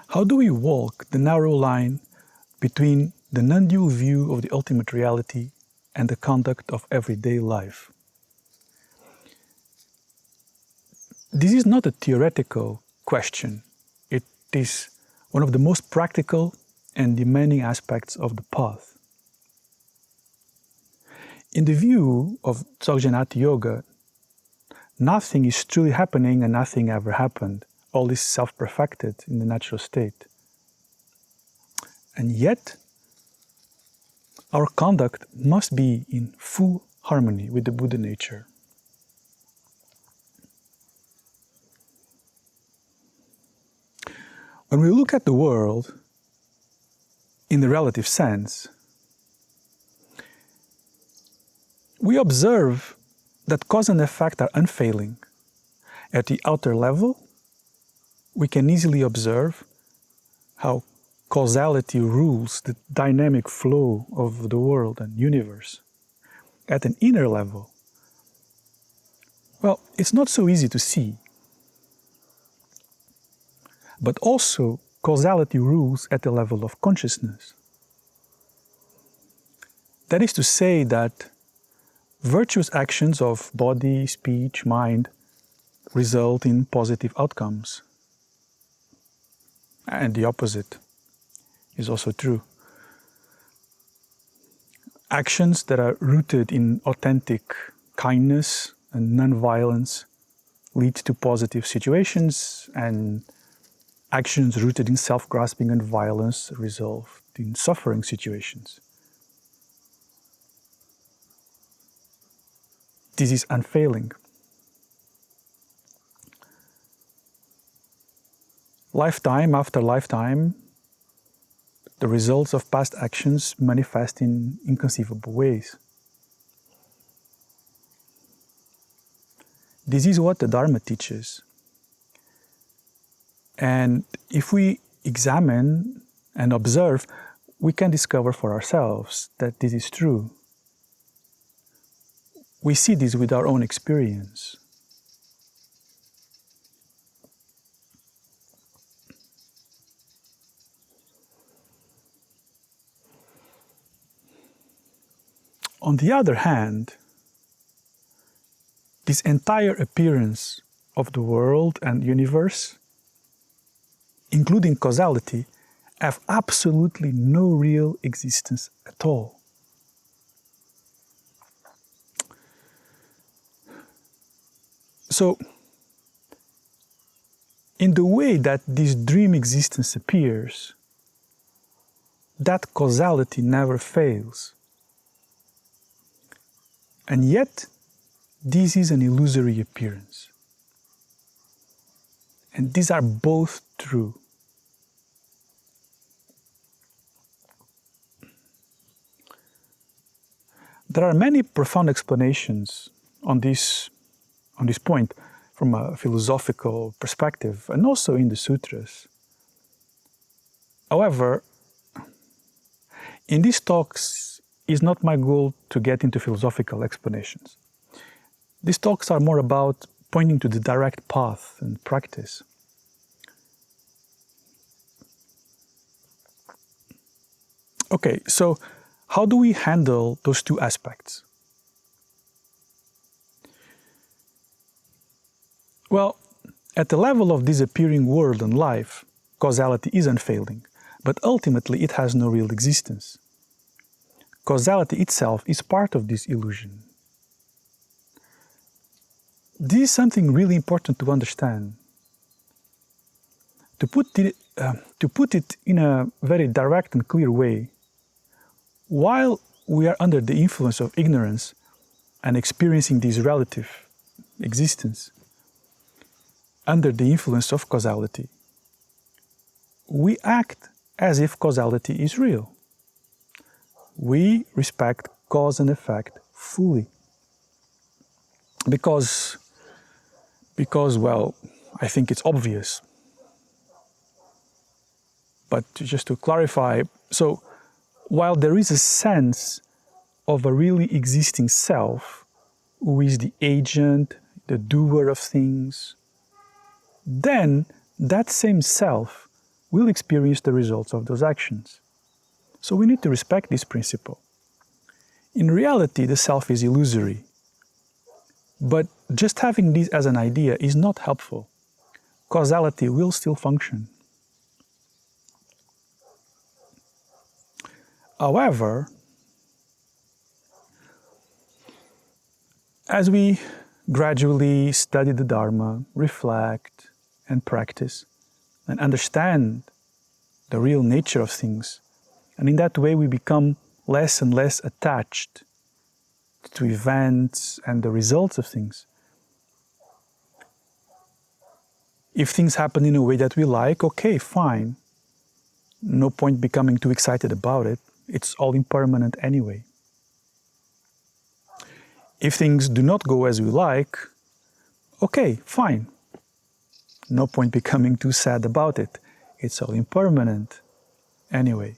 How do we walk the narrow line between the non-dual view of the ultimate reality and the conduct of everyday life? This is not a theoretical question. It is one of the most practical and demanding aspects of the path. In the view of Dzogchen Atiyoga, nothing is truly happening and nothing ever happened. All is self-perfected in the natural state. And yet, our conduct must be in full harmony with the Buddha nature. When we look at the world in the relative sense, we observe that cause and effect are unfailing. At the outer level, we can easily observe how causality rules the dynamic flow of the world and universe. At an inner level, well, it's not so easy to see. But also, causality rules at the level of consciousness. That is to say that virtuous actions of body, speech, mind result in positive outcomes. And the opposite is also true. Actions that are rooted in authentic kindness and non-violence lead to positive situations, and actions rooted in self-grasping and violence result in suffering situations. This is unfailing. Lifetime after lifetime, the results of past actions manifest in inconceivable ways. This is what the Dharma teaches. And if we examine and observe, we can discover for ourselves that this is true. We see this with our own experience. On the other hand, this entire appearance of the world and universe, including causality, have absolutely no real existence at all. So, in the way that this dream existence appears, that causality never fails. And yet, this is an illusory appearance. And these are both true. There are many profound explanations on this point from a philosophical perspective and also in the sutras. However, in these talks, it's not my goal to get into philosophical explanations. These talks are more about pointing to the direct path and practice. Okay, so how do we handle those two aspects? Well, at the level of disappearing world and life, causality is unfailing, but ultimately it has no real existence. Causality itself is part of this illusion. This is something really important to understand. To put it in a very direct and clear way, while we are under the influence of ignorance and experiencing this relative existence, under the influence of causality, we act as if causality is real. We respect cause and effect fully. Because, well, I think it's obvious. But just to clarify, so while there is a sense of a really existing self, who is the agent, the doer of things, then that same self will experience the results of those actions. So we need to respect this principle. In reality, the self is illusory. But just having this as an idea is not helpful. Causality will still function. However, as we gradually study the Dharma, reflect and practice, and understand the real nature of things, and in that way we become less and less attached to events and the results of things. If things happen in a way that we like, okay, fine. No point becoming too excited about it. It's all impermanent anyway. If things do not go as we like, okay, fine. No point becoming too sad about it. It's all impermanent anyway.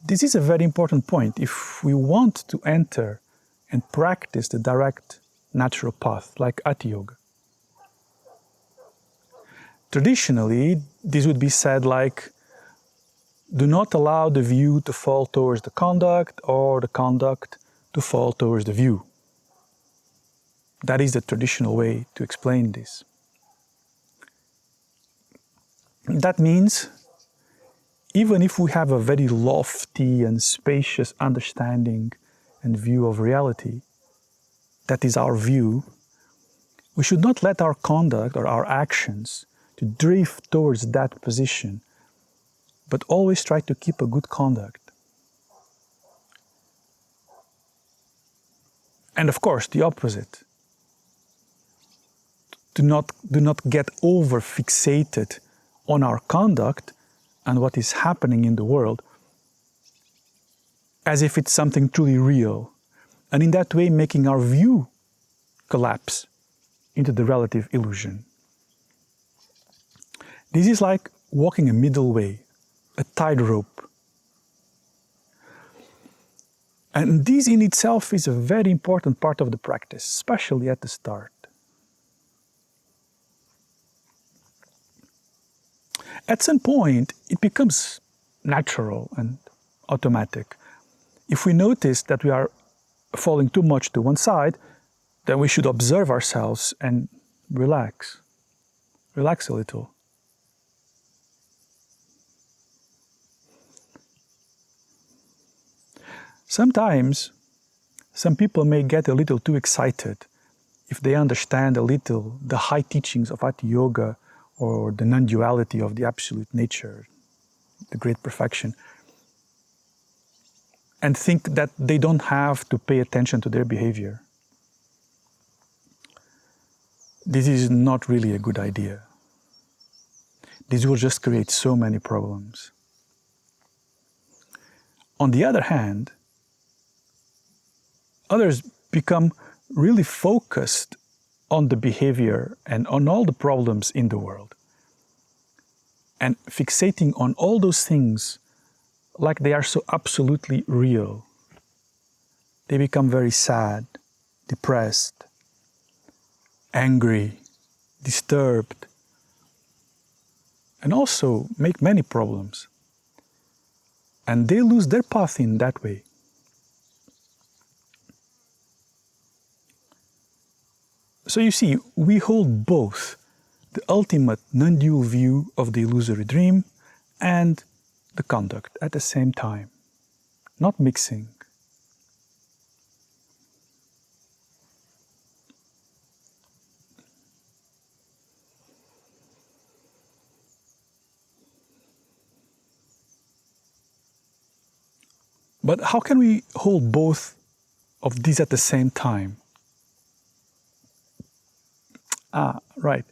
This is a very important point. If we want to enter and practice the direct natural path, like Atiyoga. Traditionally, this would be said like, do not allow the view to fall towards the conduct or the conduct to fall towards the view. That is the traditional way to explain this. That means, even if we have a very lofty and spacious understanding and view of reality, that is our view, we should not let our conduct or our actions to drift towards that position, but always try to keep a good conduct. And of course, the opposite. Do not get over fixated on our conduct and what is happening in the world as if it's something truly real, and in that way making our view collapse into the relative illusion. This is like walking a middle way, a tightrope. And this in itself is a very important part of the practice, especially at the start. At some point, it becomes natural and automatic. If we notice that we are falling too much to one side, then we should observe ourselves and relax. Relax a little. Sometimes, some people may get a little too excited if they understand a little the high teachings of Atiyoga or the non-duality of the absolute nature, the great perfection, and think that they don't have to pay attention to their behavior. This is not really a good idea. This will just create so many problems. On the other hand, others become really focused on the behavior and on all the problems in the world, and fixating on all those things like they are so absolutely real. They become very sad, depressed, angry, disturbed, and also make many problems. And they lose their path in that way. So you see, we hold both the ultimate non-dual view of the illusory dream and the conduct at the same time, not mixing. But how can we hold both of these at the same time? Right.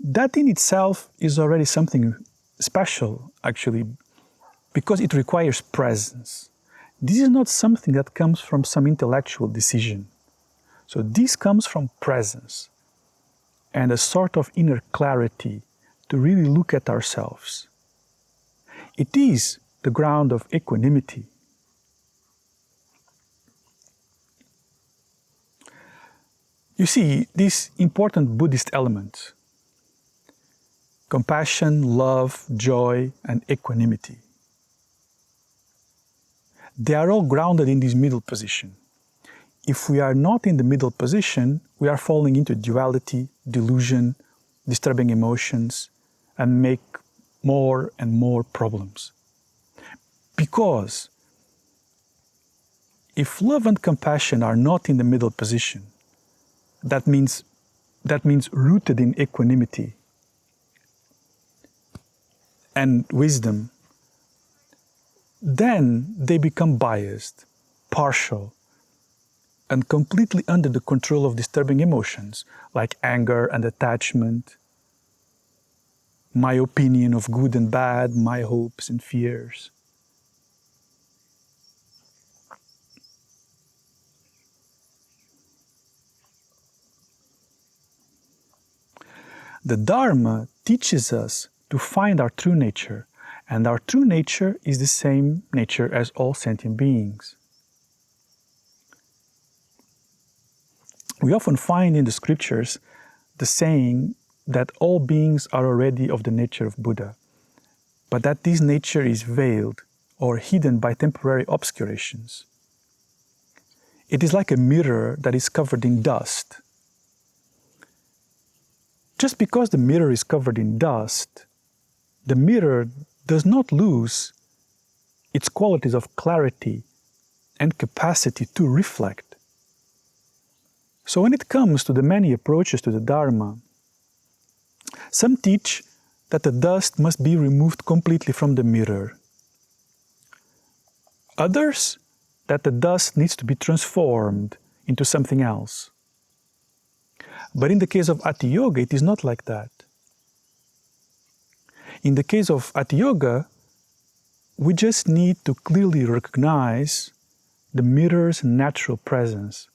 That in itself is already something special, actually, because it requires presence. This is not something that comes from some intellectual decision. So this comes from presence and a sort of inner clarity to really look at ourselves. It is the ground of equanimity. You see, these important Buddhist elements, compassion, love, joy, and equanimity, they are all grounded in this middle position. If we are not in the middle position, we are falling into duality, delusion, disturbing emotions, and make more and more problems. Because if love and compassion are not in the middle position, that means rooted in equanimity and wisdom, then they become biased, partial, and completely under the control of disturbing emotions like anger and attachment, my opinion of good and bad, my hopes and fears. The Dharma teaches us to find our true nature, and our true nature is the same nature as all sentient beings. We often find in the scriptures the saying that all beings are already of the nature of Buddha, but that this nature is veiled or hidden by temporary obscurations. It is like a mirror that is covered in dust. Just because the mirror is covered in dust, the mirror does not lose its qualities of clarity and capacity to reflect. So when it comes to the many approaches to the Dharma, some teach that the dust must be removed completely from the mirror. Others, that the dust needs to be transformed into something else. But in the case of Atiyoga, it is not like that. In the case of Atiyoga, we just need to clearly recognize the mirror's natural presence,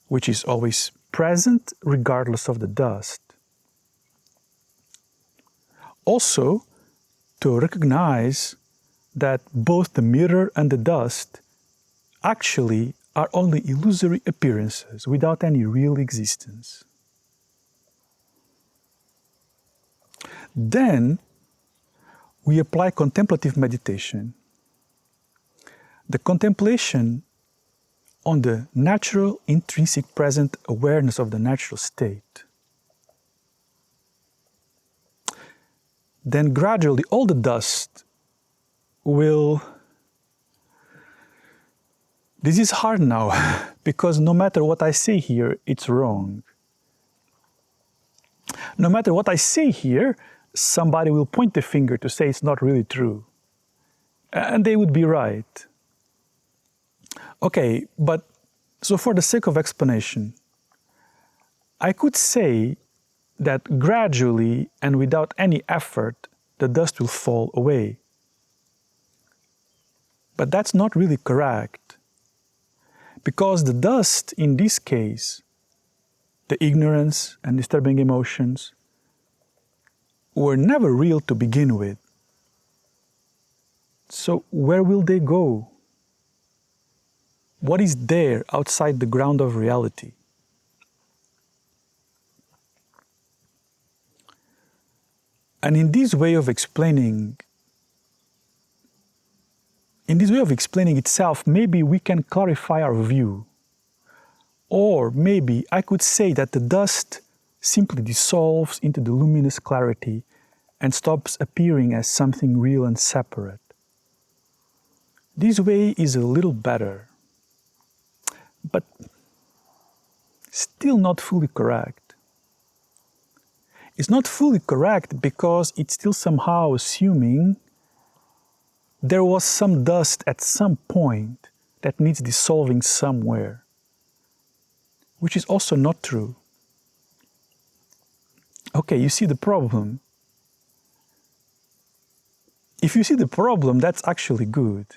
which is always present regardless of the dust. Also, to recognize that both the mirror and the dust actually are only illusory appearances without any real existence. Then we apply contemplative meditation. The contemplation on the natural, intrinsic, present awareness of the natural state. Then gradually all the dust will... This is hard now, because no matter what I say here, it's wrong. No matter what I say here, somebody will point the finger to say it's not really true. And they would be right. Okay, but so for the sake of explanation, I could say that gradually and without any effort, the dust will fall away. But that's not really correct. Because the dust, in this case, the ignorance and disturbing emotions, were never real to begin with. So where will they go? What is there outside the ground of reality? And in this way of explaining itself, maybe we can clarify our view. Or maybe I could say that the dust simply dissolves into the luminous clarity and stops appearing as something real and separate. This way is a little better, but still not fully correct. It's not fully correct because it's still somehow assuming there was some dust at some point that needs dissolving somewhere, which is also not true. Okay, you see the problem. If you see the problem, that's actually good.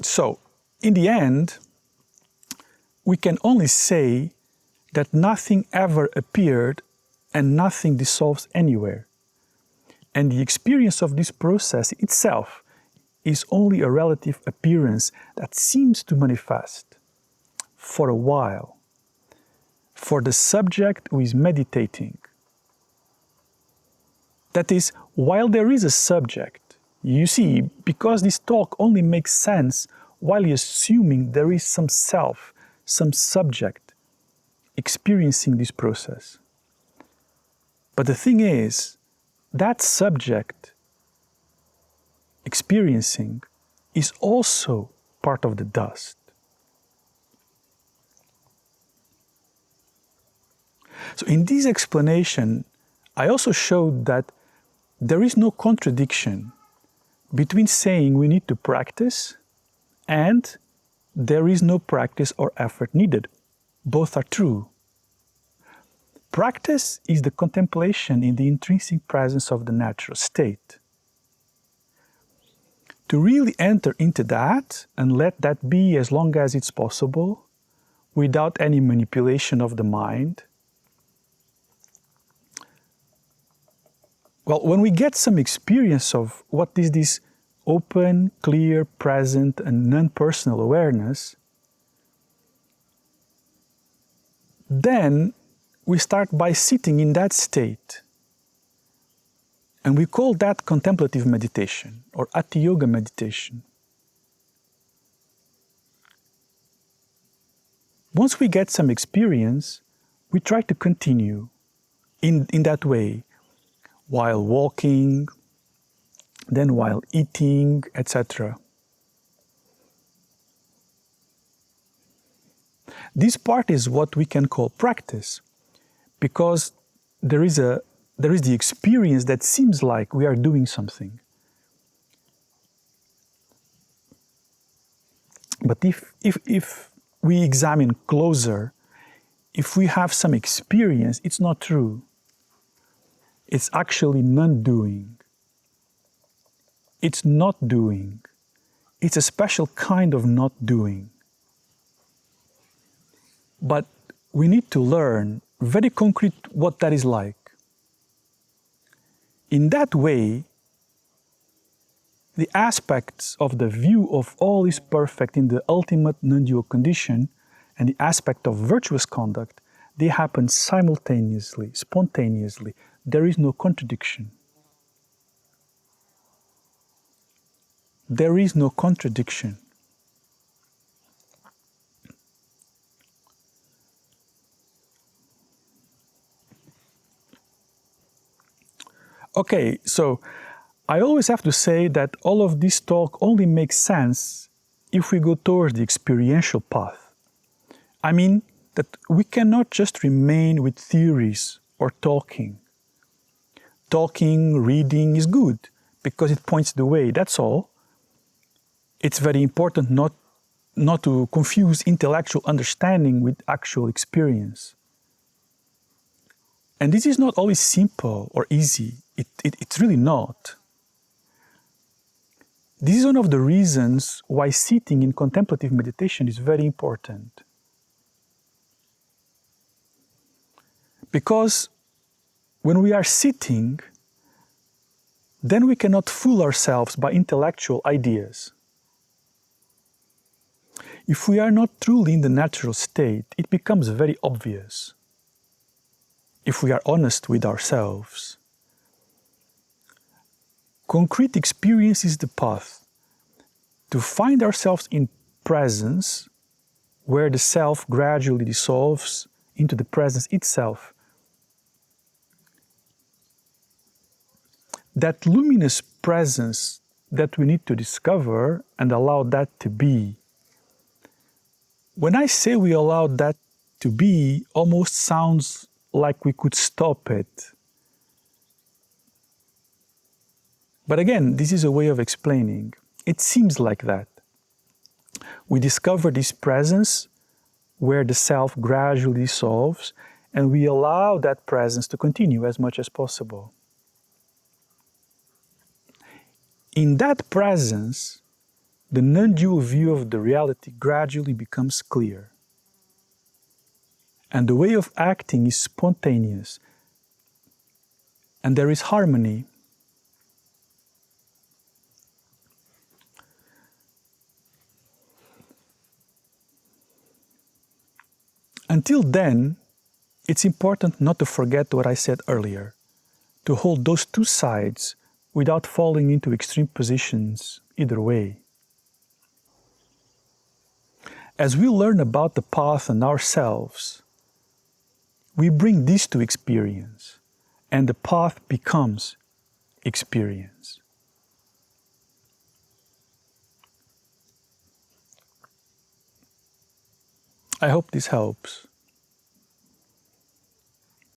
So, in the end, we can only say that nothing ever appeared and nothing dissolves anywhere. And the experience of this process itself is only a relative appearance that seems to manifest for a while for the subject who is meditating. That is, while there is a subject, you see, because this talk only makes sense while you're assuming there is some self, some subject experiencing this process. But the thing is, that subject experiencing is also part of the dust. So in this explanation, I also showed that there is no contradiction between saying we need to practice and there is no practice or effort needed. Both are true. Practice is the contemplation in the intrinsic presence of the natural state. To really enter into that and let that be as long as it's possible, without any manipulation of the mind. Well, when we get some experience of what is this open, clear, present, and non-personal awareness, then we start by sitting in that state. And we call that contemplative meditation or Atiyoga meditation. Once we get some experience, we try to continue in that way, while walking, then while eating, etc. This part is what we can call practice, because there is the experience that seems like we are doing something. But if we examine closer, if we have some experience, it's not true. It's actually non-doing. It's not doing. It's a special kind of not doing. But we need to learn very concrete what that is like. In that way, the aspects of the view of all is perfect in the ultimate non-dual condition and the aspect of virtuous conduct, they happen simultaneously, spontaneously. There is no contradiction. There is no contradiction. Okay, so I always have to say that all of this talk only makes sense if we go towards the experiential path. I mean that we cannot just remain with theories or talking. Talking, reading is good because it points the way, that's all. It's very important not to confuse intellectual understanding with actual experience. And this is not always simple or easy. It's really not. This is one of the reasons why sitting in contemplative meditation is very important. Because when we are sitting, then we cannot fool ourselves by intellectual ideas. If we are not truly in the natural state, it becomes very obvious. If we are honest with ourselves. Concrete experience is the path to find ourselves in presence, where the self gradually dissolves into the presence itself. That luminous presence that we need to discover and allow that to be. When I say we allow that to be, almost sounds like we could stop it. But again, this is a way of explaining. It seems like that. We discover this presence where the self gradually dissolves, and we allow that presence to continue as much as possible. In that presence, the non-dual view of the reality gradually becomes clear. And the way of acting is spontaneous. And there is harmony. Until then, it's important not to forget what I said earlier, to hold those two sides without falling into extreme positions either way. As we learn about the path and ourselves, we bring these to experience, and the path becomes experience. I hope this helps.